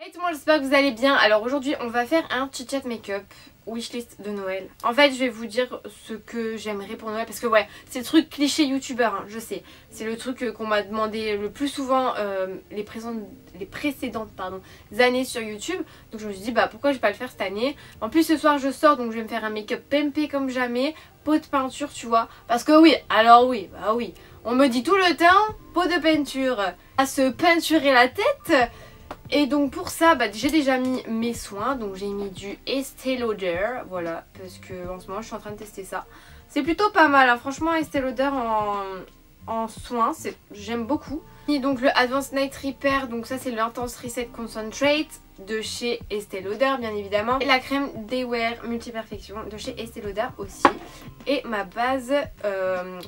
Hey tout le monde, j'espère que vous allez bien. Alors aujourd'hui on va faire un chit chat make-up wishlist de Noël. En fait je vais vous dire ce que j'aimerais pour Noël parce que ouais, c'est le truc cliché youtubeur, hein, je sais. C'est le truc qu'on m'a demandé le plus souvent les précédentes années sur YouTube. Donc je me suis dit bah pourquoi je vais pas le faire cette année. En plus ce soir je sors donc je vais me faire un make-up pimpé comme jamais. Pot de peinture tu vois. Parce que oui, alors oui, bah oui. On me dit tout le temps pot de peinture. À se peinturer la tête. Et donc pour ça, j'ai déjà mis mes soins. Donc j'ai mis du Estée Lauder. Voilà, parce que en ce moment je suis en train de tester ça. C'est plutôt pas mal, hein. Franchement Estée Lauder en soins, j'aime beaucoup. Et donc le Advanced Night Repair, donc ça c'est l'Intense Reset Concentrate de chez Estée Lauder bien évidemment. Et la crème Day Wear Multi-Perfection de chez Estée Lauder aussi. Et ma base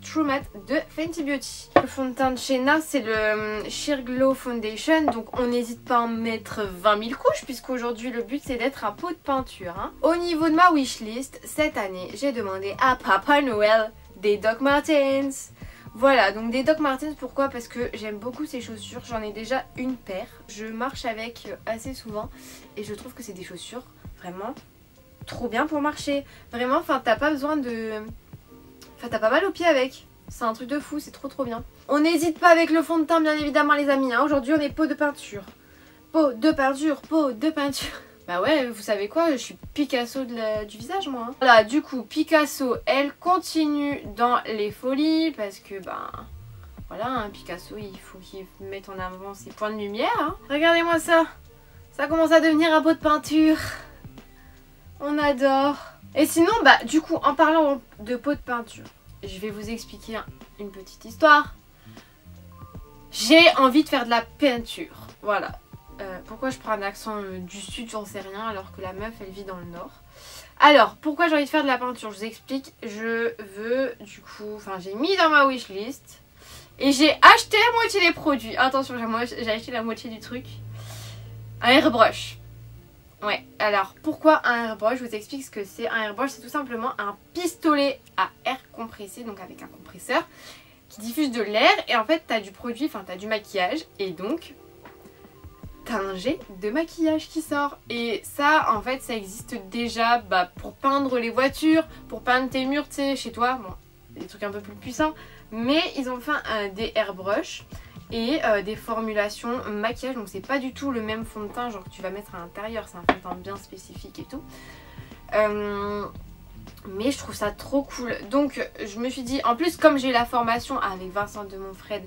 True Matte de Fenty Beauty. Le fond de teint de chez NARS c'est le Sheer Glow Foundation. Donc on n'hésite pas à en mettre 20 000 couches puisqu'aujourd'hui le but c'est d'être un pot de peinture, hein. Au niveau de ma wishlist, cette année j'ai demandé à Papa Noël des Doc Martens. Voilà, donc des Doc Martens, pourquoi? Parce que j'aime beaucoup ces chaussures, j'en ai déjà une paire. Je marche avec assez souvent et je trouve que c'est des chaussures vraiment trop bien pour marcher. Vraiment, enfin t'as pas besoin de... Enfin t'as pas mal aux pieds avec. C'est un truc de fou, c'est trop bien. On n'hésite pas avec le fond de teint bien évidemment les amis, hein. Aujourd'hui on est pot de peinture. Pot de peinture, pot de peinture. Bah ouais, vous savez quoi, je suis Picasso du visage moi, hein. Voilà, du coup Picasso elle continue dans les folies parce que voilà, hein, Picasso il faut qu'il mette en avant ses points de lumière, hein. Regardez-moi ça, ça commence à devenir un pot de peinture. On adore. Et sinon du coup en parlant de pot de peinture, je vais vous expliquer une petite histoire. J'ai envie de faire de la peinture, voilà. Pourquoi je prends un accent du sud, j'en sais rien, alors que la meuf elle vit dans le nord. Alors, pourquoi j'ai envie de faire de la peinture? Je vous explique. Je veux du coup, j'ai mis dans ma wishlist et j'ai acheté la moitié des produits. Attention, j'ai acheté la moitié du truc. Un airbrush. Ouais, alors pourquoi un airbrush? Je vous explique ce que c'est. Un airbrush, c'est tout simplement un pistolet à air compressé, donc avec un compresseur qui diffuse de l'air. Et en fait, t'as du produit, t'as du maquillage et donc... t'as un jet de maquillage qui sort. Et ça en fait ça existe déjà pour peindre les voitures, pour peindre tes murs, tu sais, chez toi. Bon, des trucs un peu plus puissants. Mais ils ont fait des airbrush et des formulations maquillage. Donc c'est pas du tout le même fond de teint genre que tu vas mettre à l'intérieur. C'est un fond de teint bien spécifique et tout. Mais je trouve ça trop cool. Donc je me suis dit, en plus comme j'ai eu la formation avec Vincent de Monfred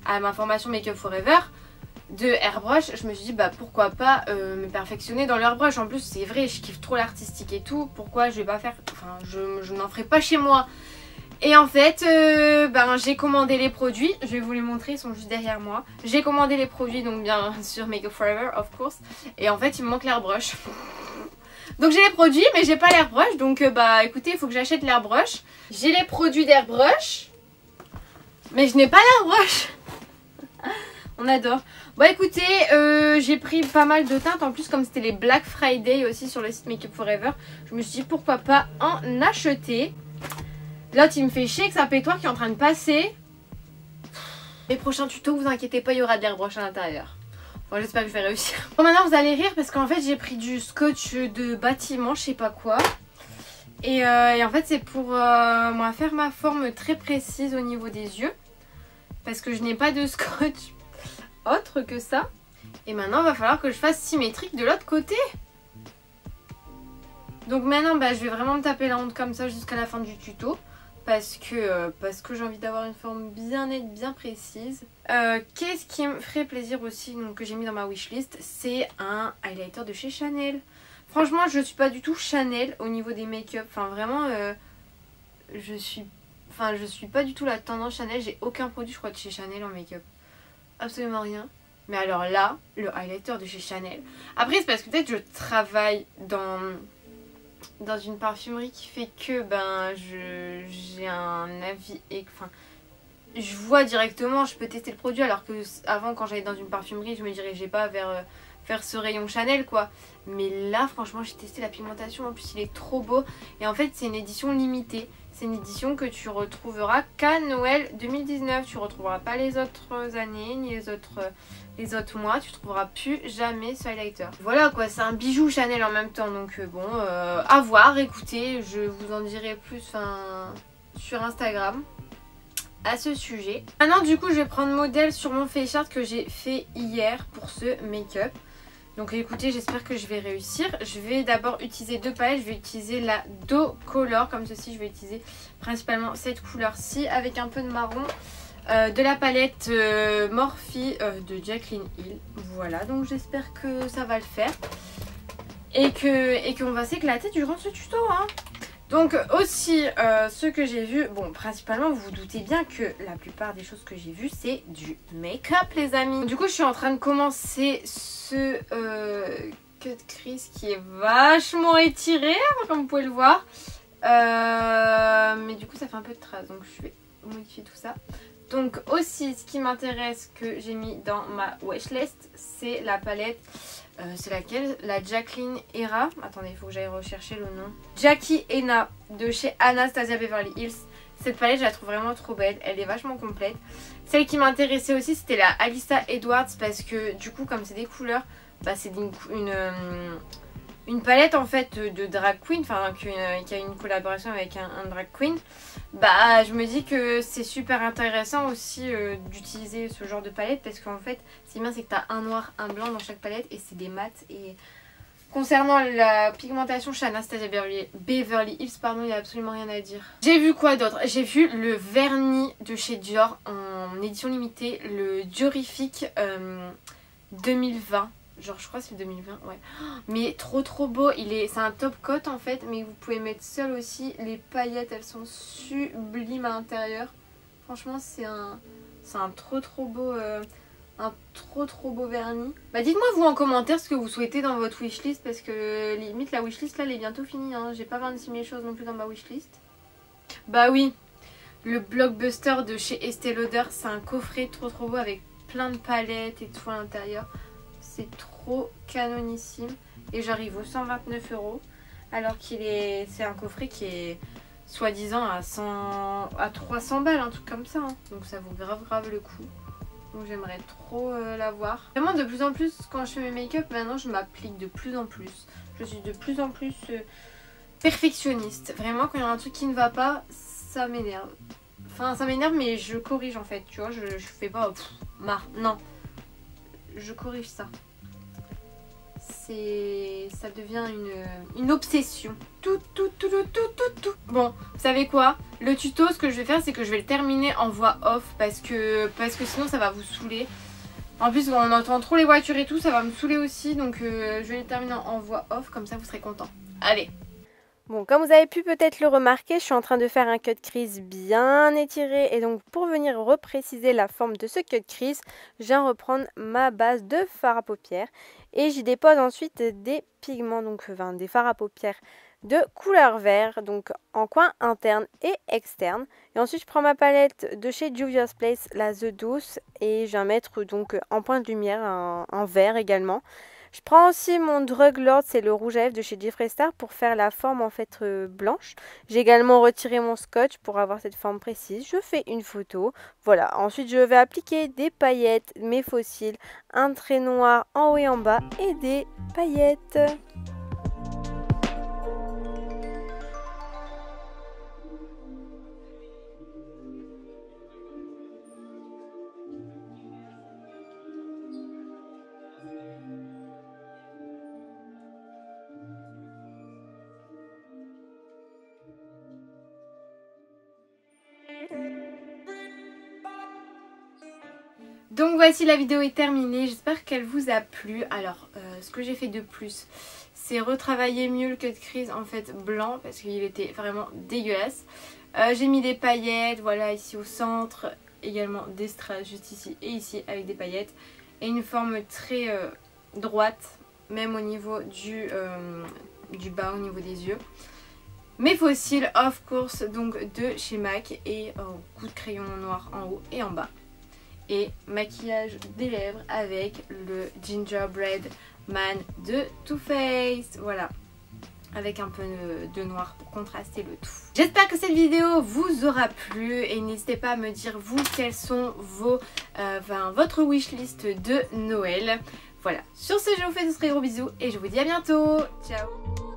à ma formation Make Up Forever de airbrush, je me suis dit pourquoi pas me perfectionner dans l'airbrush. En plus c'est vrai, je kiffe trop l'artistique et tout, pourquoi je vais pas faire, je n'en ferai pas chez moi. Et en fait j'ai commandé les produits, je vais vous les montrer, ils sont juste derrière moi. J'ai commandé les produits donc bien sûr Make Up Forever of course. Et en fait il me manque l'airbrush. Donc j'ai les produits mais j'ai pas l'airbrush, donc écoutez il faut que j'achète l'airbrush. J'ai les produits d'airbrush mais je n'ai pas l'airbrush. On adore. Bon écoutez, j'ai pris pas mal de teintes. En plus comme c'était les Black Friday aussi sur le site Make Up Forever, je me suis dit pourquoi pas en acheter. L'autre il me fait chier avec sa pétoire qui est en train de passer. Les prochains tutos, vous inquiétez pas, il y aura de l'airbrush à l'intérieur. Bon j'espère que je vais réussir. Bon maintenant vous allez rire parce qu'en fait j'ai pris du scotch de bâtiment, je sais pas quoi. Et en fait c'est pour moi faire ma forme très précise au niveau des yeux. Parce que je n'ai pas de scotch autre que ça. Et maintenant il va falloir que je fasse symétrique de l'autre côté. Donc maintenant je vais vraiment me taper la honte comme ça jusqu'à la fin du tuto. Parce que j'ai envie d'avoir une forme bien nette, bien précise. Qu'est-ce qui me ferait plaisir aussi, donc, que j'ai mis dans ma wishlist, c'est un highlighter de chez Chanel. Franchement je suis pas du tout Chanel au niveau des make-up. Vraiment je suis pas du tout la tendance Chanel. J'ai aucun produit je crois de chez Chanel en make-up. Absolument rien. Mais alors là, le highlighter de chez Chanel. Après c'est parce que peut-être je travaille dans une parfumerie qui fait que j'ai un avis et je vois directement, je peux tester le produit, alors que avant quand j'allais dans une parfumerie je me dirigeais pas vers faire ce rayon Chanel quoi. Mais là franchement j'ai testé la pigmentation, en plus il est trop beau. Et en fait c'est une édition limitée. C'est une édition que tu retrouveras qu'à Noël 2019. Tu retrouveras pas les autres années ni les autres mois. Tu trouveras plus jamais ce highlighter. Voilà quoi, c'est un bijou Chanel en même temps. Donc bon, à voir, écoutez, je vous en dirai plus sur Instagram à ce sujet. Maintenant du coup je vais prendre modèle sur mon face chart que j'ai fait hier pour ce make-up. Donc écoutez, j'espère que je vais réussir. Je vais d'abord utiliser deux palettes. Je vais utiliser la Doe Color comme ceci. Je vais utiliser principalement cette couleur-ci avec un peu de marron. De la palette Morphe de Jaclyn Hill. Voilà, donc j'espère que ça va le faire. Et qu'on va s'éclater durant ce tuto. Hein. Donc aussi, ce que j'ai vu, bon principalement vous vous doutez bien que la plupart des choses que j'ai vues c'est du make-up les amis. Du coup je suis en train de commencer ce cut crease qui est vachement étiré comme vous pouvez le voir. Mais du coup ça fait un peu de traces donc je vais modifier tout ça. Donc aussi ce qui m'intéresse que j'ai mis dans ma wishlist c'est la palette, c'est laquelle? La Jaclyn Era. Attendez, il faut que j'aille rechercher le nom. Jackie Henna de chez Anastasia Beverly Hills. Cette palette je la trouve vraiment trop belle, elle est vachement complète. Celle qui m'intéressait aussi c'était la Alyssa Edwards parce que du coup comme c'est des couleurs, bah, c'est une palette en fait de drag queen, enfin qui a une collaboration avec un drag queen. Bah je me dis que c'est super intéressant aussi d'utiliser ce genre de palette parce qu'en fait ce qui est bien c'est que tu as un noir, un blanc dans chaque palette et c'est des mats. Et concernant la pigmentation chez Anastasia Beverly Hills, pardon, il n'y a absolument rien à dire. J'ai vu quoi d'autre? J'ai vu le vernis de chez Dior en édition limitée, le Diorifique 2020. Genre je crois que c'est 2020, ouais. Mais trop beau, c'est un top coat en fait, mais vous pouvez mettre seul aussi. Les paillettes elles sont sublimes à l'intérieur. Franchement c'est un trop beau vernis. Bah dites-moi vous en commentaire ce que vous souhaitez dans votre wishlist parce que limite la wishlist là elle est bientôt finie hein. J'ai pas 26 000 choses non plus dans ma wishlist. Bah oui, le Blockbuster de chez Estée Lauder, c'est un coffret trop beau avec plein de palettes et tout à l'intérieur. C'est trop canonissime et j'arrive aux 129 € alors c'est un coffret qui est soi-disant à 300 balles, un truc comme ça hein. Donc ça vaut grave le coup. Donc j'aimerais trop l'avoir. Vraiment de plus en plus quand je fais mes make-up maintenant je m'applique de plus en plus. Je suis de plus en plus perfectionniste. Vraiment quand il y a un truc qui ne va pas ça m'énerve. Enfin ça m'énerve mais je corrige en fait tu vois. Je fais pas marre, non. Je corrige ça. Ça devient une obsession. Tout. Bon, vous savez quoi? Le tuto, ce que je vais faire, c'est que je vais le terminer en voix off parce que sinon ça va vous saouler. En plus, on entend trop les voitures et tout, ça va me saouler aussi. Donc je vais le terminer en voix off, comme ça vous serez contents. Allez! Bon, comme vous avez pu peut-être le remarquer, je suis en train de faire un cut crease bien étiré. Et donc, pour venir repréciser la forme de ce cut crease, je viens reprendre ma base de fard à paupières. Et j'y dépose ensuite des pigments, donc des fards à paupières de couleur vert, donc en coin interne et externe. Et ensuite, je prends ma palette de chez Juvia's Place, la The Douce. Et je viens mettre donc en point de lumière un vert également. Je prends aussi mon Drug Lord, c'est le rouge à lèvres de chez Jeffree Star pour faire la forme en fait blanche. J'ai également retiré mon scotch pour avoir cette forme précise. Je fais une photo. Voilà, ensuite je vais appliquer des paillettes, mes faux cils, un trait noir en haut et en bas et des paillettes. Donc voici, la vidéo est terminée, j'espère qu'elle vous a plu. Alors ce que j'ai fait de plus, c'est retravailler mieux le cut crease en fait blanc parce qu'il était vraiment dégueulasse. J'ai mis des paillettes, voilà, ici au centre, également des strass juste ici et ici avec des paillettes. Et une forme très droite, même au niveau du bas, au niveau des yeux. Mes faux cils, of course, donc de chez MAC et coup de crayon noir en haut et en bas. Et maquillage des lèvres avec le Gingerbread Man de Too Faced. Voilà, avec un peu de noir pour contraster le tout. J'espère que cette vidéo vous aura plu et n'hésitez pas à me dire vous quels sont votre wishlist de Noël. Voilà, sur ce je vous fais de très gros bisous et je vous dis à bientôt. Ciao.